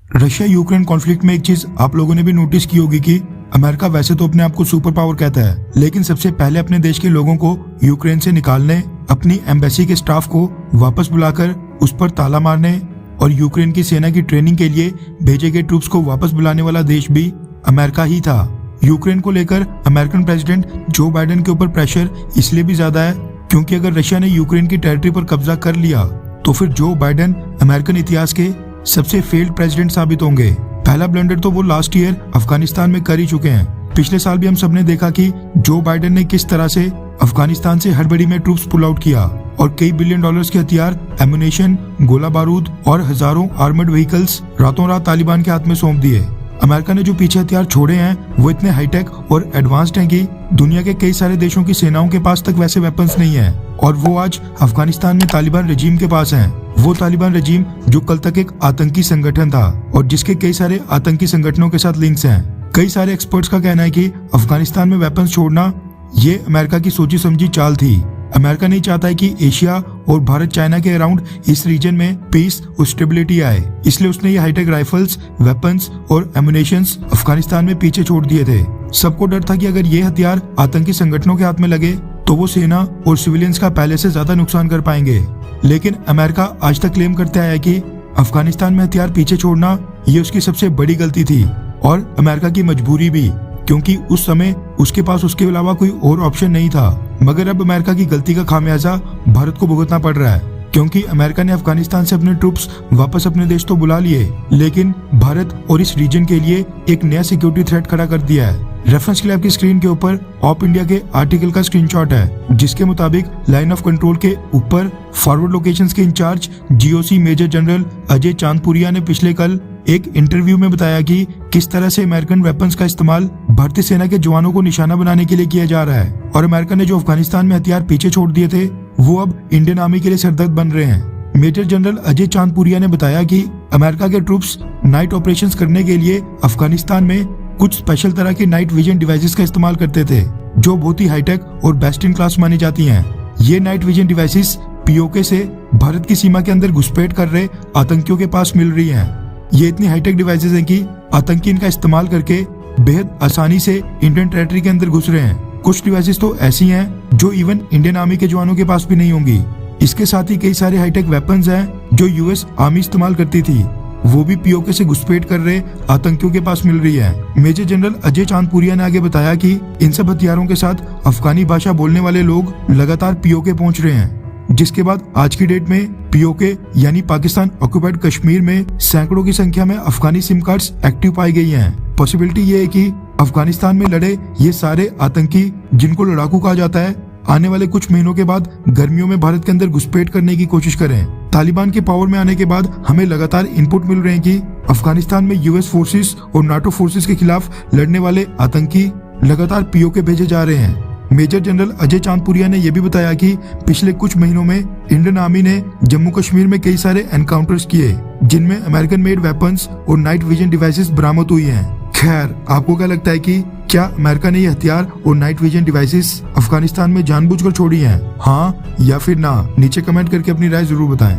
Russia Ukraine conflict में एक चीज आप लोगों ने भी नोटिस की होगी कि अमेरिका वैसे तो अपने आप को सुपर पावर कहता है, लेकिन सबसे पहले अपने देश के लोगों को यूक्रेन से निकालने, अपनी एम्बेसी के स्टाफ को वापस बुलाकर उस पर ताला मारने और यूक्रेन की सेना की ट्रेनिंग के लिए भेजे गए ट्रूप्स को वापस बुलाने वाला देश भी अमेरिका ही था। यूक्रेन को लेकर अमेरिकन प्रेसिडेंट जो बाइडेन के ऊपर प्रेशर इसलिए भी ज्यादा है क्योंकि अगर रशिया ने यूक्रेन की टेरिटरी पर कब्जा कर लिया तो फिर जो बाइडेन अमेरिकन इतिहास के सबसे फेल्ड प्रेसिडेंट साबित होंगे। पहला ब्लंडर तो वो लास्ट ईयर अफगानिस्तान में कर ही चुके हैं। पिछले साल भी हम सबने देखा कि जो बाइडेन ने किस तरह से अफगानिस्तान से हड़बड़ी में ट्रूप्स पुल आउट किया और कई बिलियन डॉलर्स के हथियार, एमुनेशन, गोला बारूद और हजारों आर्मर्ड व्हीकल्स रातों रात तालिबान के हाथ में सौंप दिए। अमेरिका ने जो पीछे हथियार छोड़े हैं वो इतने हाईटेक और एडवांस्ड हैं कि दुनिया के कई सारे देशों की सेनाओं के पास तक वैसे वेपन्स नहीं है और वो आज अफगानिस्तान में तालिबान रजीम के पास हैं। वो तालिबान रजीम जो कल तक एक आतंकी संगठन था और जिसके कई सारे आतंकी संगठनों के साथ लिंक्स हैं। कई सारे एक्सपर्ट्स का कहना है कि अफगानिस्तान में वेपन्स छोड़ना ये अमेरिका की सोची समझी चाल थी। अमेरिका नहीं चाहता है कि एशिया और भारत चाइना के अराउंड इस रीजन में पीस और स्टेबिलिटी आए, इसलिए उसने ये हाईटेक राइफल्स, वेपन्स और एमुनेशंस अफगानिस्तान में पीछे छोड़ दिए थे। सबको डर था कि अगर ये हथियार आतंकी संगठनों के हाथ में लगे तो वो सेना और सिविलियंस का पहले से ज्यादा नुकसान कर पाएंगे। लेकिन अमेरिका आज तक क्लेम करते आया कि अफगानिस्तान में हथियार पीछे छोड़ना ये उसकी सबसे बड़ी गलती थी और अमेरिका की मजबूरी भी, क्योंकि उस समय उसके पास उसके अलावा कोई और ऑप्शन नहीं था। मगर अब अमेरिका की गलती का खामियाजा भारत को भुगतना पड़ रहा है, क्योंकि अमेरिका ने अफगानिस्तान से अपने ट्रूप्स वापस अपने देश तो बुला लिए, लेकिन भारत और इस रीजन के लिए एक नया सिक्योरिटी थ्रेट खड़ा कर दिया है। रेफरेंस के लिए आपकी स्क्रीन के ऊपर ऑप इंडिया के आर्टिकल का स्क्रीनशॉट है, जिसके मुताबिक लाइन ऑफ कंट्रोल के ऊपर फॉरवर्ड लोकेशंस के incharge GOC major general Ajay Chandpuria ने पिछले कल एक इंटरव्यू में बताया कि किस तरह से अमेरिकन वेपन्स का इस्तेमाल भारतीय सेना के जवानों को निशाना बनाने के लिए किया जा रहा है और अमेरिका ने जो अफगानिस्तान में हथियार पीछे छोड़ दिए थे वो अब इंडियन आर्मी के लिए सरदर्द बन रहे हैं। मेजर जनरल अजय चांदपुरिया ने बताया कि अमेरिका के ट्रूप्स नाइट ऑपरेशंस करने के लिए अफगानिस्तान में कुछ स्पेशल तरह के नाइट विजन डिवाइसेस का इस्तेमाल करते थे जो बहुत ही हाईटेक और बेस्ट इन क्लास मानी जाती हैं। ये नाइट विजन डिवाइसेस पीओके से भारत की सीमा के अंदर घुसपैठ कर रहे आतंकियों के पास मिल रही हैं। ये इतनी हाईटेक डिवाइसेस हैं कि आतंकी इनका इस्तेमाल करके बेहद आसानी से इंडियन टेरिटरी के अंदर घुस रहे हैं। कुछ डिवाइसेस तो ऐसी हैं जो इवन इंडियन आर्मी के जवानों के पास भी नहीं होंगी। इसके साथ ही कई सारे हाईटेक वेपन्स हैं जो यूएस आर्मी इस्तेमाल करती थी, वो भी पीओके से घुसपैठ कर रहे आतंकियों के पास मिल रही है। मेजर जनरल अजय चांदपुरिया ने आगे बताया कि इन सब हथियारों के साथ अफगानी भाषा बोलने वाले लोग लगातार पीओके पहुंच रहे हैं, जिसके बाद आज की डेट में पीओके यानी पाकिस्तान ऑक्युपाइड कश्मीर में सैकड़ों की संख्या में अफगानी सिम कार्ड्स एक्टिव पाई गई हैं। पॉसिबिलिटी ये है कि अफगानिस्तान में लड़े ये सारे आतंकी, जिनको लड़ाकू कहा जाता है, आने वाले कुछ महीनों के बाद गर्मियों में भारत के अंदर घुसपैठ करने की कोशिश करें। तालिबान के पावर में आने के बाद हमें लगातार इनपुट मिल रहे हैं कि अफगानिस्तान में यूएस फोर्सेस और नाटो फोर्सेस के खिलाफ लड़ने वाले आतंकी लगातार पीओके भेजे जा रहे हैं। मेजर जनरल अजय चांदपुरिया ने यह भी बताया कि पिछले कुछ महीनों में इंडियन आर्मी ने जम्मू कश्मीर में कई सारे एनकाउंटर्स किए जिनमें अमेरिकन मेड वेपन्स और नाइट विजन डिवाइसेस बरामद हुई हैं। खैर, आपको क्या लगता है कि क्या अमेरिका ने ये हथियार और नाइट विजन डिवाइसेस अफगानिस्तान में जानबूझकर छोड़ी हैं? हाँ या फिर ना? नीचे कमेंट करके अपनी राय जरूर बताएं।